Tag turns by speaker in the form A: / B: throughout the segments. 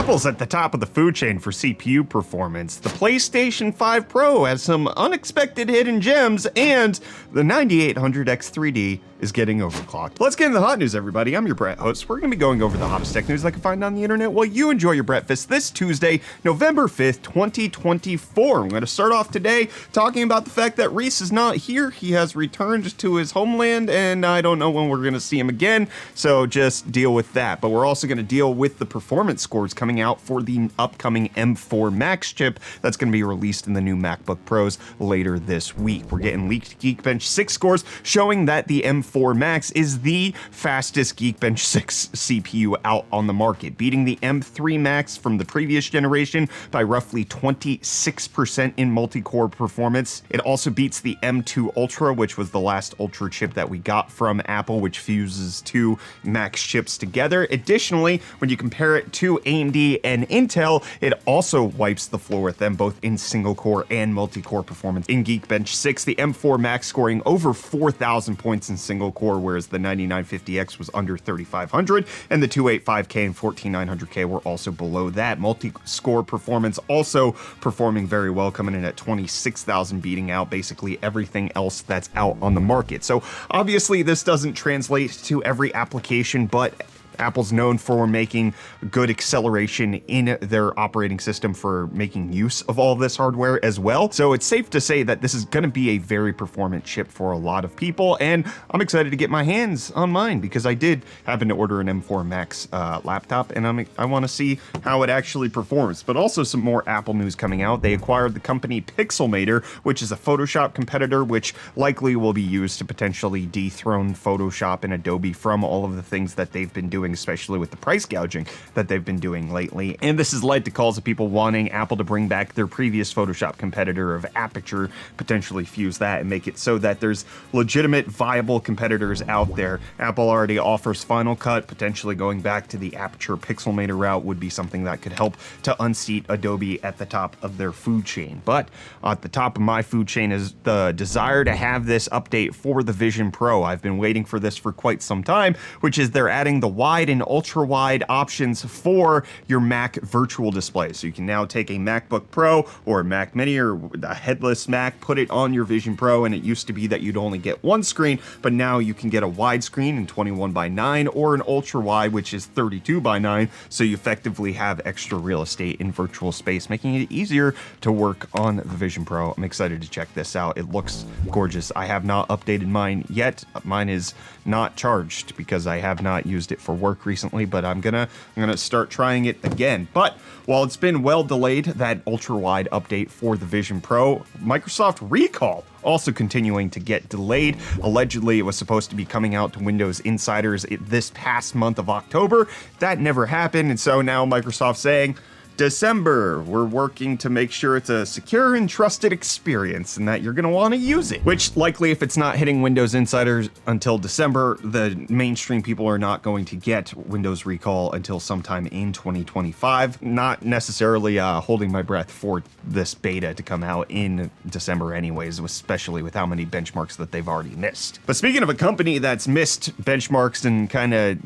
A: Apple's at the top of the food chain for CPU performance. The PlayStation 5 Pro has some unexpected hidden gems, and the 9800X3D is getting overclocked. Let's get into the hot news, everybody. I'm your Brett host. We're going to be going over the hottest tech news I can find on the internet while you enjoy your breakfast this Tuesday, November 5th, 2024. I'm going to start off today talking about the fact that Reece is not here. He has returned to his homeland, and I don't know when we're going to see him again, so just deal with that. But we're also going to deal with the performance scores coming out for the upcoming M4 Max chip that's going to be released in the new MacBook Pros later this week. We're getting leaked Geekbench 6 scores showing that the M4 Max is the fastest Geekbench 6 CPU out on the market, beating the M3 Max from the previous generation by roughly 26% in multi-core performance. It also beats the M2 Ultra, which was the last Ultra chip that we got from Apple, which fuses two Max chips together. Additionally, when you compare it to AMD and Intel, it also wipes the floor with them both in single-core and multi-core performance. In Geekbench 6, the M4 Max scoring over 4,000 points in single core, whereas the 9950X was under 3,500, and the 285K and 14900K were also below that. Multi-score performance also performing very well, coming in at 26,000, beating out basically everything else that's out on the market. So obviously this doesn't translate to every application, but Apple's known for making good acceleration in their operating system for making use of all this hardware as well. So it's safe to say that this is going to be a very performant chip for a lot of people, and I'm excited to get my hands on mine because I did happen to order an M4 Max laptop, and I want to see how it actually performs. But also some more Apple news coming out. They acquired the company Pixelmator, which is a Photoshop competitor, which likely will be used to potentially dethrone Photoshop and Adobe from all of the things that they've been doing, especially with the price gouging that they've been doing lately. And this has led to calls of people wanting Apple to bring back their previous Photoshop competitor of Aperture, potentially fuse that and make it so that there's legitimate, viable competitors out there. Apple already offers Final Cut. Potentially going back to the Aperture Pixelmator route would be something that could help to unseat Adobe at the top of their food chain. But at the top of my food chain is the desire to have this update for the Vision Pro. I've been waiting for this for quite some time, which is they're adding the wide and ultra wide options for your Mac virtual display. So you can now take a MacBook Pro or a Mac Mini or a headless Mac, put it on your Vision Pro, and it used to be that you'd only get one screen, but now you can get a wide screen in 21:9 or an ultra wide, which is 32:9. So you effectively have extra real estate in virtual space, making it easier to work on the Vision Pro. I'm excited to check this out. It looks gorgeous. I have not updated mine yet. Mine is not charged because I have not used it for work recently, but I'm gonna start trying it again. But while it's been well delayed, that ultra wide update for the Vision Pro, Microsoft recall also continuing to get delayed. Allegedly, it was supposed to be coming out to Windows insiders this past month of October. That never happened, and so now Microsoft's saying, December, we're working to make sure it's a secure and trusted experience and that you're going to want to use it. Which likely, if it's not hitting Windows Insiders until December, the mainstream people are not going to get Windows Recall until sometime in 2025. Not necessarily holding my breath for this beta to come out in December anyways, especially with how many benchmarks that they've already missed. But speaking of a company that's missed benchmarks and kind of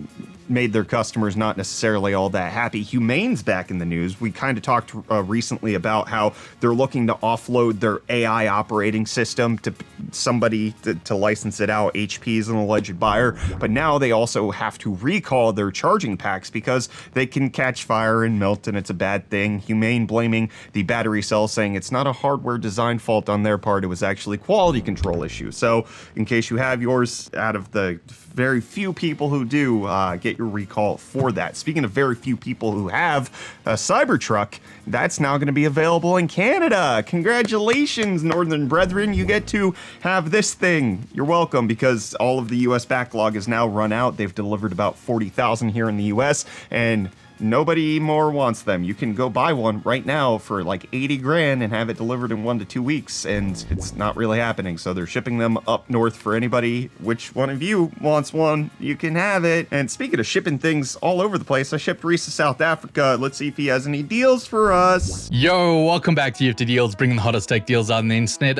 A: made their customers not necessarily all that happy, Humane's back in the news. We kind of talked recently about how they're looking to offload their AI operating system to somebody to license it out. HP is an alleged buyer, but now they also have to recall their charging packs because they can catch fire and melt, and it's a bad thing. Humane blaming the battery cell, saying it's not a hardware design fault on their part, it was actually quality control issue. So in case you have yours, out of the very few people who do, get your recall for that. Speaking of very few people who have a Cybertruck, that's now going to be available in Canada. Congratulations, Northern Brethren. You get to have this thing. You're welcome, because all of the US backlog is now run out. They've delivered about 40,000 here in the US, and nobody more wants them. You can go buy one right now for like 80 grand and have it delivered in 1 to 2 weeks, and it's not really happening. So they're shipping them up north for anybody. Which one of you wants one? You can have it. And speaking of shipping things all over the place, I shipped Reece to South Africa. Let's see if he has any deals for us.
B: Yo, welcome back to UFD Deals, bringing the hottest tech deals out on the internet.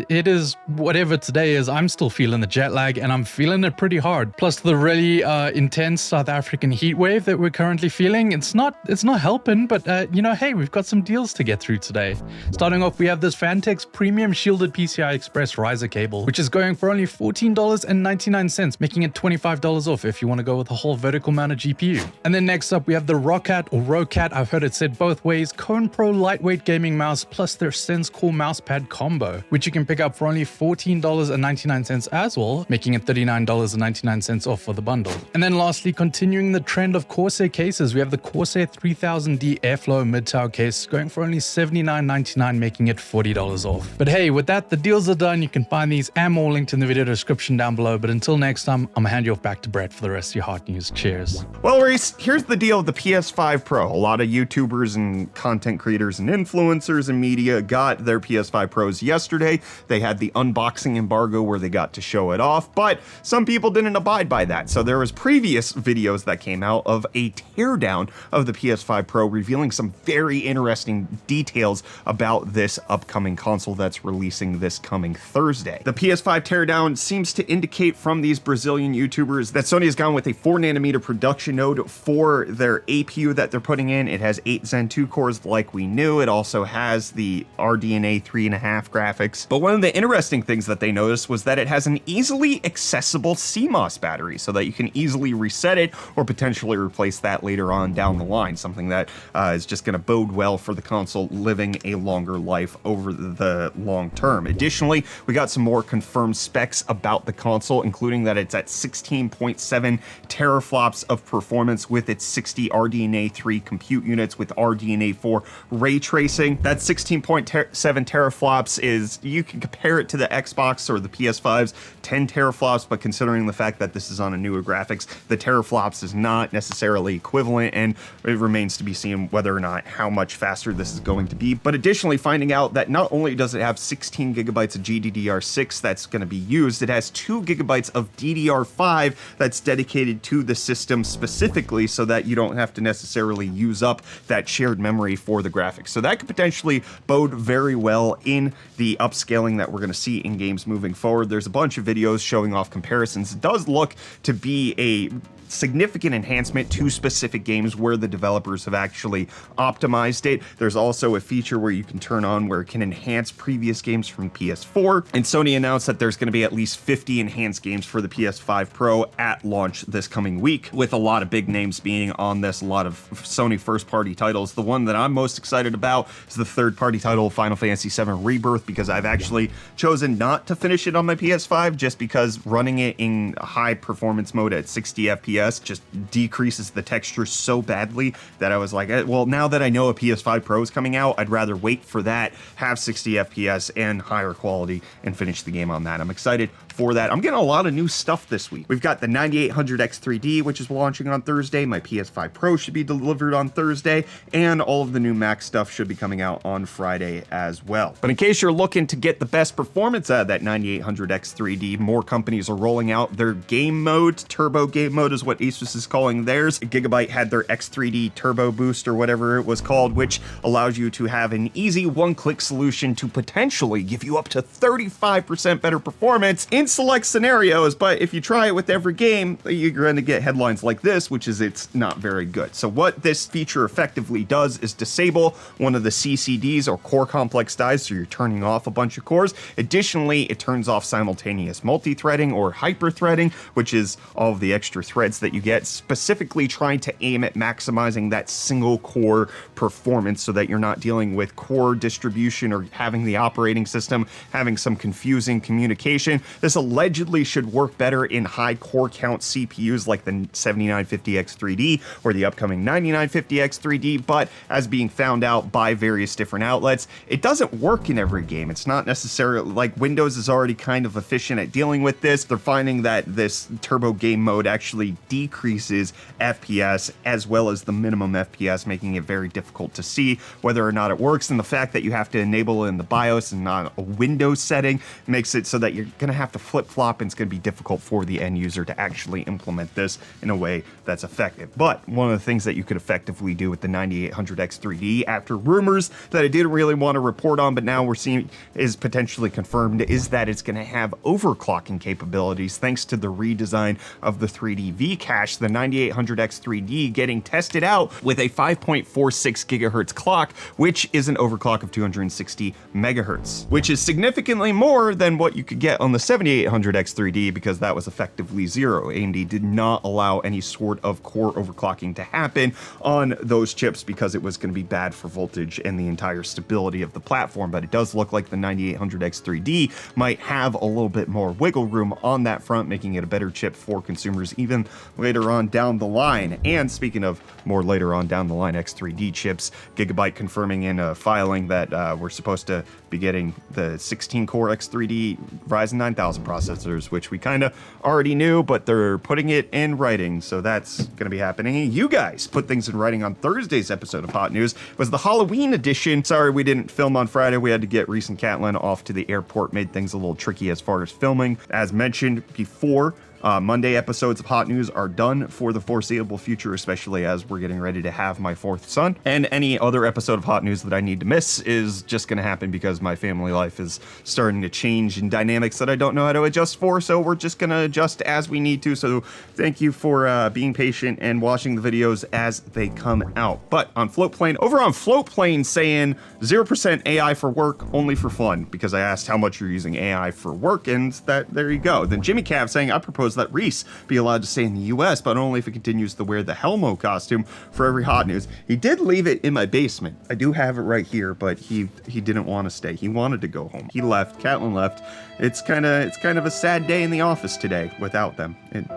B: It is whatever today is. I'm still feeling the jet lag, and I'm feeling it pretty hard. Plus the really intense South African heat wave that we're currently feeling. thing, it's not helping, but hey, we've got some deals to get through today. Starting off, we have this Vantex Premium Shielded PCI Express riser cable, which is going for only $14.99, making it $25 off if you want to go with a whole vertical mounted GPU. And then next up, we have the Roccat or Rocat, I've heard it said both ways, Cone Pro lightweight gaming mouse plus their Sense Core mousepad combo, which you can pick up for only $14.99 as well, making it $39.99 off for the bundle. And then lastly, continuing the trend of Corsair cases, we have the Corsair 3000D Airflow mid-tower case going for only $79.99, making it $40 off. But hey, with that, the deals are done. You can find these and more linked in the video description down below. But until next time, I'm gonna hand you off back to Brett for the rest of your hot news. Cheers.
A: Well, Reece, here's the deal with the PS5 Pro. A lot of YouTubers and content creators and influencers and media got their PS5 Pros yesterday. They had the unboxing embargo where they got to show it off, but some people didn't abide by that. So there was previous videos that came out of a teardown of the PS5 Pro revealing some very interesting details about this upcoming console that's releasing this coming Thursday. The PS5 teardown seems to indicate from these Brazilian YouTubers that Sony has gone with a 4nm production node for their APU that they're putting in. It has 8 Zen 2 cores like we knew. It also has the RDNA 3.5 graphics. But one of the interesting things that they noticed was that it has an easily accessible CMOS battery so that you can easily reset it or potentially replace that later on down the line, something that is just going to bode well for the console living a longer life over the long term. Additionally, we got some more confirmed specs about the console, including that it's at 16.7 teraflops of performance with its 60 RDNA 3 compute units with RDNA 4 ray tracing. That 16.7 teraflops is, you can compare it to the Xbox or the PS5's 10 teraflops, but considering the fact that this is on a newer graphics, the teraflops is not necessarily equivalent, and it remains to be seen whether or not how much faster this is going to be. But additionally, finding out that not only does it have 16 gigabytes of GDDR6 that's going to be used, it has 2 gigabytes of DDR5 that's dedicated to the system specifically so that you don't have to necessarily use up that shared memory for the graphics. So that could potentially bode very well in the upscaling that we're going to see in games moving forward. There's a bunch of videos showing off comparisons. It does look to be a significant enhancement to specific games where the developers have actually optimized it. There's also a feature where you can turn on where it can enhance previous games from PS4, and Sony announced that there's going to be at least 50 enhanced games for the PS5 Pro at launch this coming week, with a lot of big names being on this, a lot of Sony first-party titles. The one that I'm most excited about is the third-party title, Final Fantasy VII Rebirth, because I've actually chosen not to finish it on my PS5 just because running it in high performance mode at 60 FPS just decreases the texture so badly that I was like, well, now that I know a PS5 Pro is coming out, I'd rather wait for that, have 60 FPS and higher quality, and finish the game on that. I'm excited for that. I'm getting a lot of new stuff this week. We've got the 9800X3D, which is launching on Thursday. My PS5 Pro should be delivered on Thursday, and all of the new Mac stuff should be coming out on Friday as well. But in case you're looking to get the best performance out of that 9800X3D, more companies are rolling out their game mode. Turbo game mode is what ASUS is calling theirs. Gigabyte had their X3D Turbo Boost or whatever it was called, which allows you to have an easy one-click solution to potentially give you up to 35% better performance in select scenarios. But if you try it with every game, you're going to get headlines like this, which is it's not very good. So what this feature effectively does is disable one of the CCDs or core complex dies, so you're turning off a bunch of cores. Additionally, it turns off simultaneous multi-threading or hyper-threading, which is all of the extra threads that you get, specifically trying to aim at maximizing that single core performance so that you're not dealing with core distribution or having the operating system having some confusing communication. This allegedly should work better in high core count CPUs like the 7950X3D or the upcoming 9950X3D, but as being found out by various different outlets, it doesn't work in every game. It's not necessarily like Windows is already kind of efficient at dealing with this. They're finding that this turbo game mode actually decreases FPS as well as the minimum FPS, making it very difficult to see whether or not it works. And the fact that you have to enable it in the BIOS and not a Windows setting makes it so that you're going to have to flip-flop, and it's going to be difficult for the end user to actually implement this in a way that's effective. But one of the things that you could effectively do with the 9800X3D, after rumors that I didn't really want to report on, but now we're seeing is potentially confirmed, is that it's going to have overclocking capabilities thanks to the redesign of the 3D V cache, the 9800X3D, getting tested out with a 5.46 gigahertz clock, which is an overclock of 260 megahertz, which is significantly more than what you could get on the 7800X3D because that was effectively zero. AMD did not allow any sort of core overclocking to happen on those chips because it was going to be bad for voltage and the entire stability of the platform, but it does look like the 9800X3D might have a little bit more wiggle room on that front, making it a better chip for consumers even later on down the line. And speaking of more later on down the line X3D chips, Gigabyte confirming in a filing that we're supposed to be getting the 16-core X3D Ryzen 9000 processors, which we kind of already knew, but they're putting it in writing, so that's going to be happening. You guys put things in writing on Thursday's episode of Hot News. It was the Halloween edition. Sorry we didn't film on Friday. We had to get Reece and Catlin off to the airport, made things a little tricky as far as filming. As mentioned before, Monday episodes of Hot News are done for the foreseeable future, especially as we're getting ready to have my fourth son. And any other episode of Hot News that I need to miss is just going to happen because my family life is starting to change in dynamics that I don't know how to adjust for. So we're just going to adjust as we need to. So thank you for being patient and watching the videos as they come out. But on Floatplane, over on Floatplane saying 0% AI for work, only for fun, because I asked how much you're using AI for work, and there you go. Then Jimmy Cav saying, I propose that Reece be allowed to stay in the US, but only if he continues to wear the Helmo costume for every Hot News. He did leave it in my basement. I do have it right here, but he didn't want to stay. He wanted to go home. He left. Catlin left. It's kind of a sad day in the office today without them.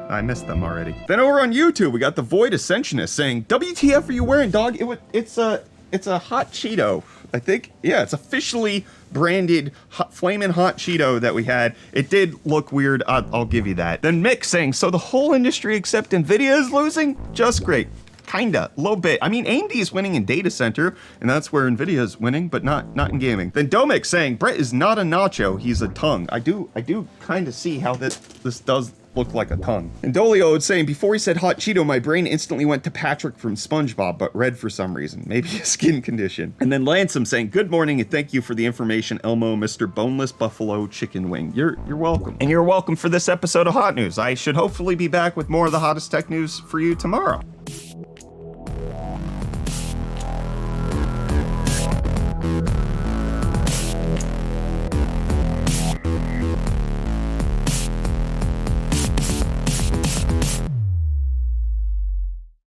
A: I miss them already. Then over on YouTube, we got the Void Ascensionist saying, WTF are you wearing, dog? It's a hot Cheeto. I think, yeah, it's officially branded Flamin' Hot Cheeto that we had. It did look weird, I'll give you that. Then Mick saying, so the whole industry except Nvidia is losing? Just great. Kinda, a little bit. I mean, AMD is winning in data center, and that's where Nvidia is winning, but not in gaming. Then Domik saying, Brett is not a nacho, he's a tongue. I do kind of see how this does look like a tongue. And Dolio is saying, before he said hot Cheeto, my brain instantly went to Patrick from SpongeBob, but red for some reason. Maybe a skin condition. And then Lansome saying, good morning and thank you for the information, Elmo, Mr. Boneless Buffalo Chicken Wing. You're welcome. And you're welcome for this episode of Hot News. I should hopefully be back with more of the hottest tech news for you tomorrow.